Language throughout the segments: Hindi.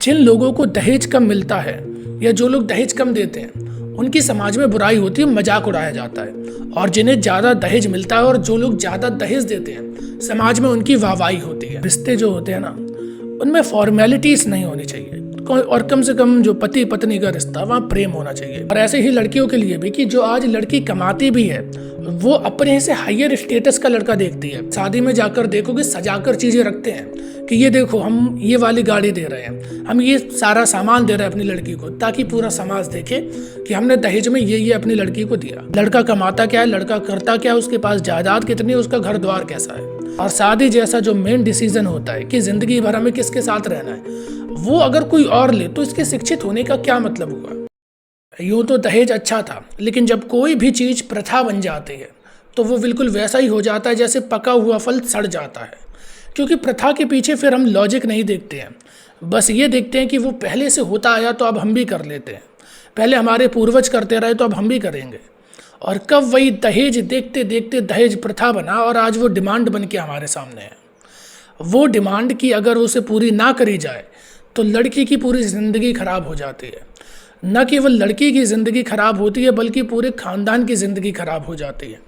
जिन लोगों को दहेज कम मिलता है या जो लोग दहेज कम देते हैं उनकी समाज में बुराई होती है, मजाक उड़ाया जाता है। और जिन्हें ज़्यादा दहेज मिलता है और जो लोग ज़्यादा दहेज देते हैं समाज में उनकी वाहवाही होती है। रिश्ते जो होते हैं ना, उनमें फॉर्मेलिटीज़ नहीं होनी चाहिए और कम से कम जो पति पत्नी का रिश्ता वहाँ प्रेम होना चाहिए। और ऐसे ही लड़कियों के लिए भी कि जो आज लड़की कमाती भी है वो अपने से हायर स्टेटस का लड़का देखती है। शादी में जाकर देखोगे सजाकर चीज़ें रखते हैं कि ये देखो हम ये वाली गाड़ी दे रहे हैं, हम ये सारा सामान दे रहे हैं अपनी लड़की को, ताकि पूरा समाज देखे कि हमने दहेज में ये अपनी लड़की को दिया। लड़का कमाता क्या है, लड़का करता क्या है, उसके पास जायदाद कितनी है, उसका घर द्वार कैसा है। और शादी जैसा जो मेन डिसीजन होता है कि जिंदगी भर हमें किसके साथ रहना है, वो अगर कोई और ले तो इसके शिक्षित होने का क्या मतलब हुआ। यूँ तो दहेज अच्छा था, लेकिन जब कोई भी चीज़ प्रथा बन जाती है तो वो बिल्कुल वैसा ही हो जाता है जैसे पका हुआ फल सड़ जाता है। क्योंकि प्रथा के पीछे फिर हम लॉजिक नहीं देखते हैं, बस ये देखते हैं कि वो पहले से होता आया तो अब हम भी कर लेते हैं, पहले हमारे पूर्वज करते रहे तो अब हम भी करेंगे। और कब वही दहेज देखते देखते दहेज प्रथा बना और आज वो डिमांड बन के हमारे सामने है। वो डिमांड की अगर उसे पूरी ना करी जाए तो लड़की की पूरी ज़िंदगी खराब हो जाती है। न केवल लड़की की ज़िंदगी खराब होती है बल्कि पूरे ख़ानदान की ज़िंदगी खराब हो जाती है।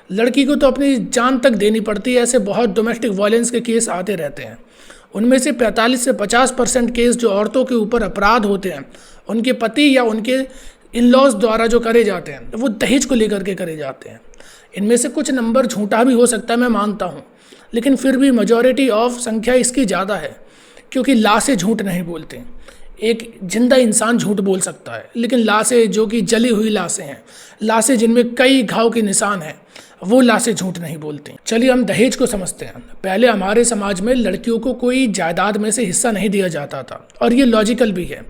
लड़की को तो अपनी जान तक देनी पड़ती है। ऐसे बहुत डोमेस्टिक वायलेंस के केस आते रहते हैं। उनमें से 45 से 50% केस जो औरतों के ऊपर अपराध होते हैं उनके पति या उनके इन लॉज द्वारा जो करे जाते हैं वो दहेज को लेकर के करे जाते हैं। इनमें से कुछ नंबर झूठा भी हो सकता है, मैं मानता हूँ, लेकिन फिर भी मेजॉरिटी ऑफ संख्या इसकी ज़्यादा है। क्योंकि लाशें झूठ नहीं बोलते। एक जिंदा इंसान झूठ बोल सकता है, लेकिन लाशें जो कि जली हुई लाशें हैं, लाशें जिनमें कई घाव के निशान हैं, वो लाशें झूठ नहीं बोलती। चलिए हम दहेज को समझते हैं। पहले हमारे समाज में लड़कियों को कोई जायदाद में से हिस्सा नहीं दिया जाता था, और ये लॉजिकल भी है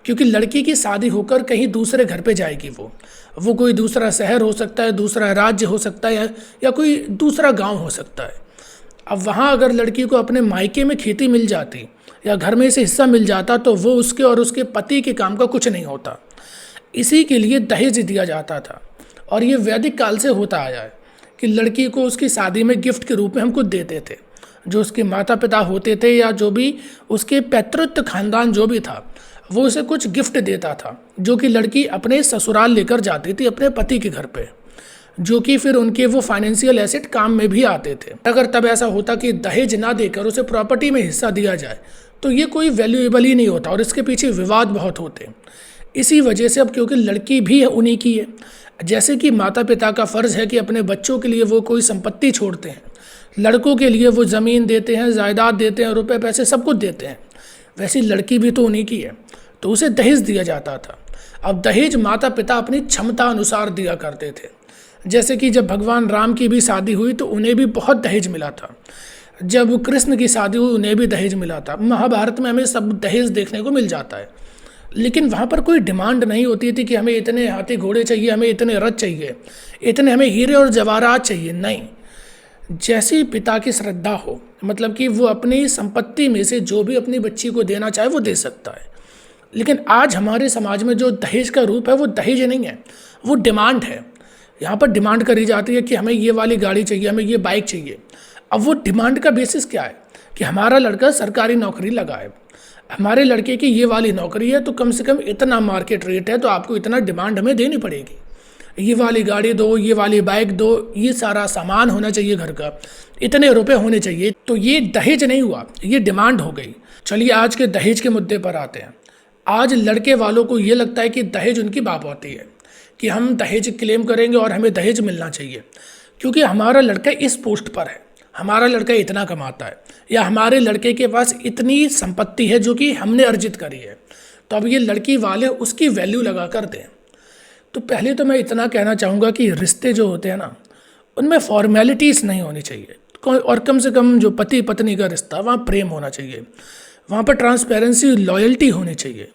क्योंकि लड़की की शादी होकर कहीं दूसरे घर पे जाएगी। वो कोई दूसरा शहर हो सकता है, दूसरा राज्य हो सकता है, या कोई दूसरा गाँव हो सकता है। अब वहाँ अगर लड़की को अपने मायके में खेती मिल जाती या घर में से हिस्सा मिल जाता तो वो उसके और उसके पति के काम का कुछ नहीं होता। इसी के लिए दहेज दिया जाता था, और ये वैदिक काल से होता आया है कि लड़की को उसकी शादी में गिफ्ट के रूप में हम कुछ देते थे। जो उसके माता पिता होते थे या जो भी उसके पैतृत्व खानदान जो भी था वो उसे कुछ गिफ्ट देता था, जो कि लड़की अपने ससुराल लेकर जाती थी अपने पति के घर पे, जो कि फिर उनके वो फाइनेंशियल एसेट काम में भी आते थे। अगर तब ऐसा होता कि दहेज ना देकर उसे प्रॉपर्टी में हिस्सा दिया जाए तो ये कोई वैल्यूएबल ही नहीं होता, और इसके पीछे विवाद बहुत होते। इसी वजह से अब क्योंकि लड़की भी है उन्हीं की है, जैसे कि माता पिता का फ़र्ज़ है कि अपने बच्चों के लिए वो कोई संपत्ति छोड़ते हैं, लड़कों के लिए वो ज़मीन देते हैं, जायदाद देते हैं, रुपए पैसे सब कुछ देते हैं, वैसी लड़की भी तो उन्हीं की है, तो उसे दहेज दिया जाता था। अब दहेज माता पिता अपनी क्षमता अनुसार दिया करते थे। जैसे कि जब भगवान राम की भी शादी हुई तो उन्हें भी बहुत दहेज मिला था। जब कृष्ण की शादी हुई उन्हें भी दहेज मिला था। महाभारत में हमें सब दहेज देखने को मिल जाता है, लेकिन वहाँ पर कोई डिमांड नहीं होती थी कि हमें इतने हाथी घोड़े चाहिए, हमें इतने रथ चाहिए, इतने हमें हीरे और जवाहरात चाहिए। नहीं, जैसी पिता की श्रद्धा हो, मतलब कि वो अपनी संपत्ति में से जो भी अपनी बच्ची को देना चाहे वो दे सकता है। लेकिन आज हमारे समाज में जो दहेज का रूप है वो दहेज नहीं है, वो डिमांड है। यहाँ पर डिमांड करी जाती है कि हमें ये वाली गाड़ी चाहिए, हमें ये बाइक चाहिए। अब वो डिमांड का बेसिस क्या है कि हमारा लड़का सरकारी नौकरी लगा है, हमारे लड़के की ये वाली नौकरी है तो कम से कम इतना मार्केट रेट है तो आपको इतना डिमांड हमें देनी पड़ेगी, ये वाली गाड़ी दो, ये वाली बाइक दो, ये सारा सामान होना चाहिए घर का, इतने रुपए होने चाहिए। तो ये दहेज नहीं हुआ, ये डिमांड हो गई। चलिए आज के दहेज के मुद्दे पर आते हैं। आज लड़के वालों को ये लगता है कि दहेज उनकी बाप होती है, कि हम दहेज क्लेम करेंगे और हमें दहेज मिलना चाहिए क्योंकि हमारा लड़का इस पोस्ट पर है, हमारा लड़का इतना कमाता है, या हमारे लड़के के पास इतनी संपत्ति है जो कि हमने अर्जित करी है, तो अब ये लड़की वाले उसकी वैल्यू लगा कर दें। तो पहले तो मैं इतना कहना चाहूँगा कि रिश्ते जो होते हैं ना, उनमें फॉर्मेलिटीज़ नहीं होनी चाहिए, और कम से कम जो पति पत्नी का रिश्ता वहाँ प्रेम होना चाहिए, वहाँ पर ट्रांसपेरेंसी लॉयल्टी होनी चाहिए,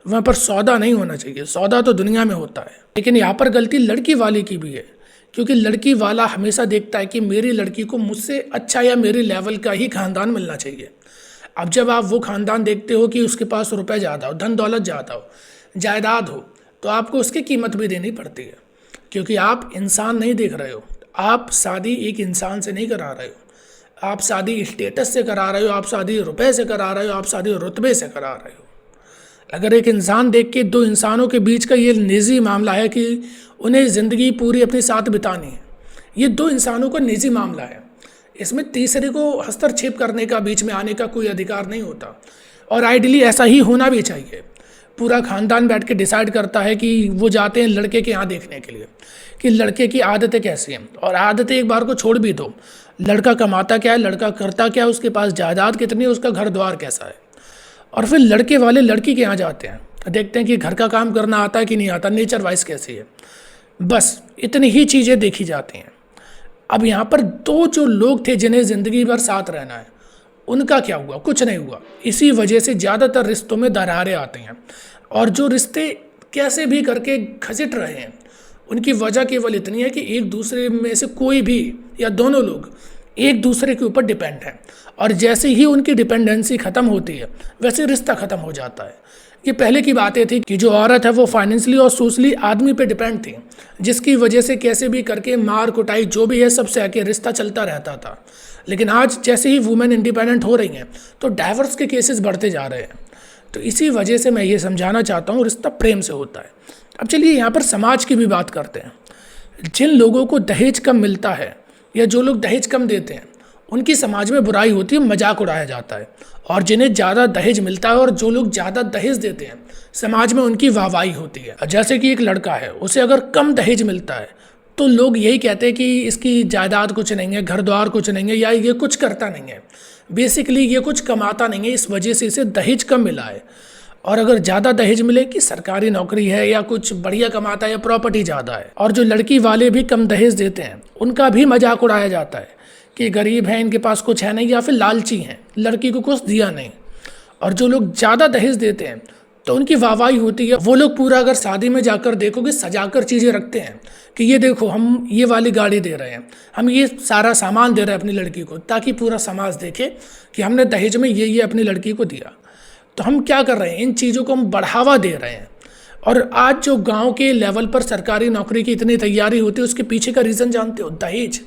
वहाँ पर सौदा नहीं होना चाहिए। सौदा तो दुनिया में होता है, लेकिन यहाँ पर गलती लड़की वाले की भी है, क्योंकि लड़की वाला हमेशा देखता है कि मेरी लड़की को मुझसे अच्छा या मेरे लेवल का ही खानदान मिलना चाहिए। अब जब आप वो खानदान देखते हो कि उसके पास रुपए ज़्यादा हो, धन दौलत ज़्यादा हो, जायदाद हो, तो आपको उसकी कीमत भी देनी पड़ती है, क्योंकि आप इंसान नहीं देख रहे हो। आप शादी एक इंसान से नहीं करा रहे हो, आप शादी स्टेटस से करा रहे हो, आप शादी रुपए से करा रहे हो, आप शादी रुतबे से करा रहे हो। अगर एक इंसान देख के दो इंसानों के बीच का ये निजी मामला है कि उन्हें ज़िंदगी पूरी अपने साथ बितानी है, ये दो इंसानों का निजी मामला है, इसमें तीसरे को हस्तक्षेप करने का, बीच में आने का कोई अधिकार नहीं होता। और आइडियली ऐसा ही होना भी चाहिए। पूरा खानदान बैठ के डिसाइड करता है कि वो जाते हैं लड़के के यहाँ देखने के लिए कि लड़के की आदतें कैसी हैं, और आदतें एक बार को छोड़ भी दो, लड़का कमाता क्या है, लड़का करता क्या है, उसके पास जायदाद कितनी है, उसका घर द्वार कैसा है। और फिर लड़के वाले लड़की के यहाँ जाते हैं, देखते हैं कि घर का काम करना आता है कि नहीं आता, नेचर वाइज कैसी है, बस इतनी ही चीज़ें देखी जाती हैं। अब यहाँ पर दो जो लोग थे जिन्हें ज़िंदगी भर साथ रहना है, उनका क्या हुआ? कुछ नहीं हुआ। इसी वजह से ज़्यादातर रिश्तों में दरारें आती हैं, और जो रिश्ते कैसे भी करके घसीट रहे हैं उनकी वजह केवल इतनी है कि एक दूसरे में से कोई भी या दोनों लोग एक दूसरे के ऊपर डिपेंड हैं, और जैसे ही उनकी डिपेंडेंसी ख़त्म होती है वैसे रिश्ता ख़त्म हो जाता है। ये पहले की बातें थी कि जो औरत है वो फाइनेंशियली और सोशली आदमी पे डिपेंड थी, जिसकी वजह से कैसे भी करके मार कुटाई जो भी है सब सह के रिश्ता चलता रहता था। लेकिन आज जैसे ही वुमेन इंडिपेंडेंट हो रही हैं तो डाइवोर्स के केसेस बढ़ते जा रहे हैं। तो इसी वजह से मैं ये समझाना चाहता हूँ, रिश्ता प्रेम से होता है। अब चलिए यहाँ पर समाज की भी बात करते हैं। जिन लोगों को दहेज कम मिलता है या जो लोग दहेज कम देते हैं उनकी समाज में बुराई होती है, मजाक उड़ाया जाता है। और जिन्हें ज़्यादा दहेज मिलता है और जो लोग ज़्यादा दहेज देते हैं समाज में उनकी वाहवाही होती है। जैसे कि एक लड़का है, उसे अगर कम दहेज मिलता है तो लोग यही कहते हैं कि इसकी जायदाद कुछ नहीं है, घर द्वार कुछ नहीं है, या ये कुछ करता नहीं है, बेसिकली ये कुछ कमाता नहीं है, इस वजह से इसे दहेज कम मिला है। और अगर ज़्यादा दहेज मिले कि सरकारी नौकरी है या कुछ बढ़िया कमाता है या प्रॉपर्टी ज़्यादा है। और जो लड़की वाले भी कम दहेज देते हैं उनका भी मजाक उड़ाया जाता है कि गरीब हैं, इनके पास कुछ है नहीं, या फिर लालची हैं, लड़की को कुछ दिया नहीं। और जो लोग ज़्यादा दहेज देते हैं तो उनकी वाहवाही होती है। वो लोग पूरा अगर शादी में जाकर देखोगे सजाकर चीज़ें रखते हैं कि ये देखो हम ये वाली गाड़ी दे रहे हैं, हम ये सारा सामान दे रहे हैं अपनी लड़की को, ताकि पूरा समाज देखे कि हमने दहेज में ये अपनी लड़की को दिया। तो हम क्या कर रहे हैं, इन चीज़ों को हम बढ़ावा दे रहे हैं। और आज जो गाँव के लेवल पर सरकारी नौकरी की इतनी तैयारी होती है उसके पीछे का रीज़न जानते हो? दहेज।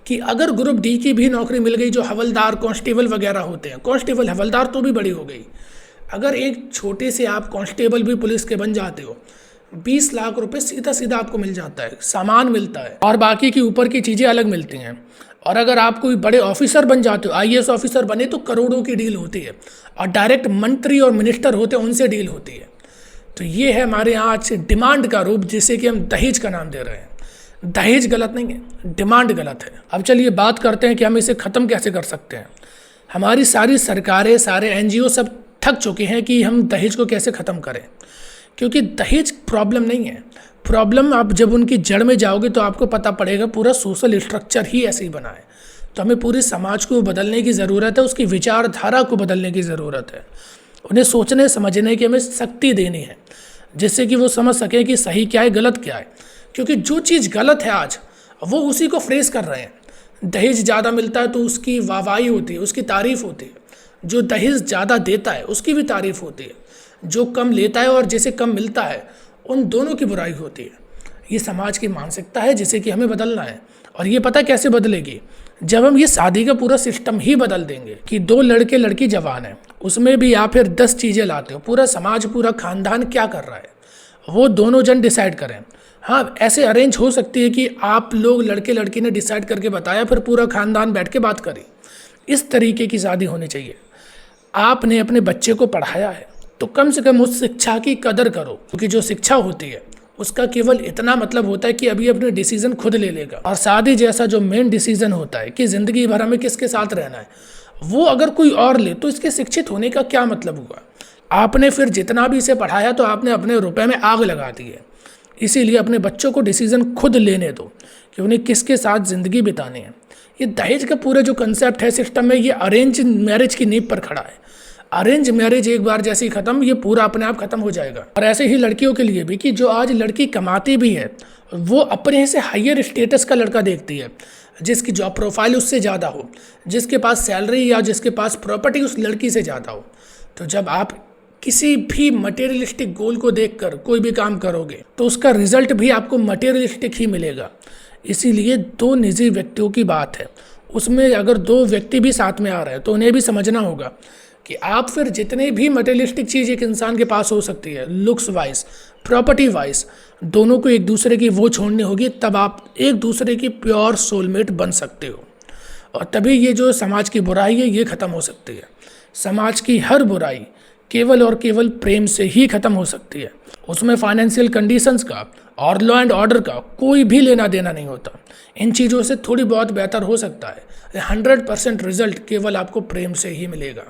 कि अगर ग्रुप डी की भी नौकरी मिल गई, जो हवलदार कांस्टेबल वगैरह होते हैं, कांस्टेबल हवलदार तो भी बड़ी हो गई, अगर एक छोटे से आप कांस्टेबल भी पुलिस के बन जाते हो 20 लाख रुपए सीधा सीधा आपको मिल जाता है, सामान मिलता है, और बाकी की ऊपर की चीज़ें अलग मिलती हैं। और अगर आप कोई बड़े ऑफिसर बन जाते हो, आईएएस ऑफिसर बने, तो करोड़ों की डील होती है, और डायरेक्ट मंत्री और मिनिस्टर होते हैं उनसे डील होती है। तो ये है हमारे यहाँ आज डिमांड का रूप, जिसे कि हम दहेज का नाम दे रहे हैं। दहेज गलत नहीं है, डिमांड गलत है। अब चलिए बात करते हैं कि हम इसे ख़त्म कैसे कर सकते हैं। हमारी सारी सरकारें, सारे एनजीओ सब थक चुके हैं कि हम दहेज को कैसे ख़त्म करें, क्योंकि दहेज प्रॉब्लम नहीं है। प्रॉब्लम आप जब उनकी जड़ में जाओगे तो आपको पता पड़ेगा पूरा सोशल स्ट्रक्चर ही ऐसे ही बना है। तो हमें पूरे समाज को बदलने की ज़रूरत है, उसकी विचारधारा को बदलने की ज़रूरत है। उन्हें सोचने समझने की हमें शक्ति देनी है, जिससे कि वो समझ सकें कि सही क्या है, गलत क्या है। क्योंकि जो चीज़ गलत है आज वो उसी को फ्रेस कर रहे हैं। दहेज ज़्यादा मिलता है तो उसकी वाहवाही होती है, उसकी तारीफ़ होती है। जो दहेज ज़्यादा देता है उसकी भी तारीफ़ होती है। जो कम लेता है और जिसे कम मिलता है उन दोनों की बुराई होती है। ये समाज की मानसिकता है जिसे कि हमें बदलना है। और ये पता कैसे बदलेगी? जब हम ये शादी का पूरा सिस्टम ही बदल देंगे कि 2 लड़के लड़की जवान है, उसमें भी आप फिर 10 चीज़ें लाते हो। पूरा समाज, पूरा खानदान क्या कर रहा है वो दोनों जन डिसाइड करें। हाँ, ऐसे अरेंज हो सकती है कि आप लोग लड़के लड़की ने डिसाइड करके बताया, फिर पूरा खानदान बैठ के बात करी। इस तरीके की शादी होनी चाहिए। आपने अपने बच्चे को पढ़ाया है तो कम से कम उस शिक्षा की कदर करो, क्योंकि जो शिक्षा होती है उसका केवल इतना मतलब होता है कि अभी अपने डिसीजन खुद ले लेगा। और शादी जैसा जो मेन डिसीजन होता है कि ज़िंदगी भर हमें किसके साथ रहना है, वो अगर कोई और ले तो इसके शिक्षित होने का क्या मतलब हुआ? आपने फिर जितना भी इसे पढ़ाया तो आपने अपने रुपए में आग लगा दी है। इसीलिए अपने बच्चों को डिसीजन खुद लेने दो कि उन्हें किसके साथ ज़िंदगी बितानी है। ये दहेज का पूरा जो कंसेप्ट है सिस्टम में, ये अरेंज मैरिज की नींव पर खड़ा है। अरेंज मैरिज एक बार जैसी ख़त्म, ये पूरा अपने आप ख़त्म हो जाएगा। और ऐसे ही लड़कियों के लिए भी कि जो आज लड़की कमाती भी है वो अपने से हायर स्टेटस का लड़का देखती है, जिसकी जॉब प्रोफाइल उससे ज़्यादा हो, जिसके पास सैलरी या जिसके पास प्रॉपर्टी उस लड़की से ज़्यादा हो। तो जब आप किसी भी मटेरियलिस्टिक गोल को देखकर कोई भी काम करोगे तो उसका रिजल्ट भी आपको मटेरियलिस्टिक ही मिलेगा। इसीलिए 2 निजी व्यक्तियों की बात है, उसमें अगर 2 व्यक्ति भी साथ में आ रहे हैं तो उन्हें भी समझना होगा कि आप फिर जितने भी मटेरियलिस्टिक चीज़ एक इंसान के पास हो सकती है, लुक्स वाइज, प्रॉपर्टी वाइज, दोनों को एक दूसरे की वो छोड़नी होगी, तब आप एक दूसरे की प्योर सोलमेट बन सकते हो। और तभी ये जो समाज की बुराई है ये ख़त्म हो सकती है। समाज की हर बुराई केवल और केवल प्रेम से ही ख़त्म हो सकती है। उसमें फाइनेंशियल कंडीशंस का और लॉ एंड ऑर्डर का कोई भी लेना देना नहीं होता। इन चीज़ों से थोड़ी बहुत बेहतर हो सकता है, 100% रिजल्ट केवल आपको प्रेम से ही मिलेगा।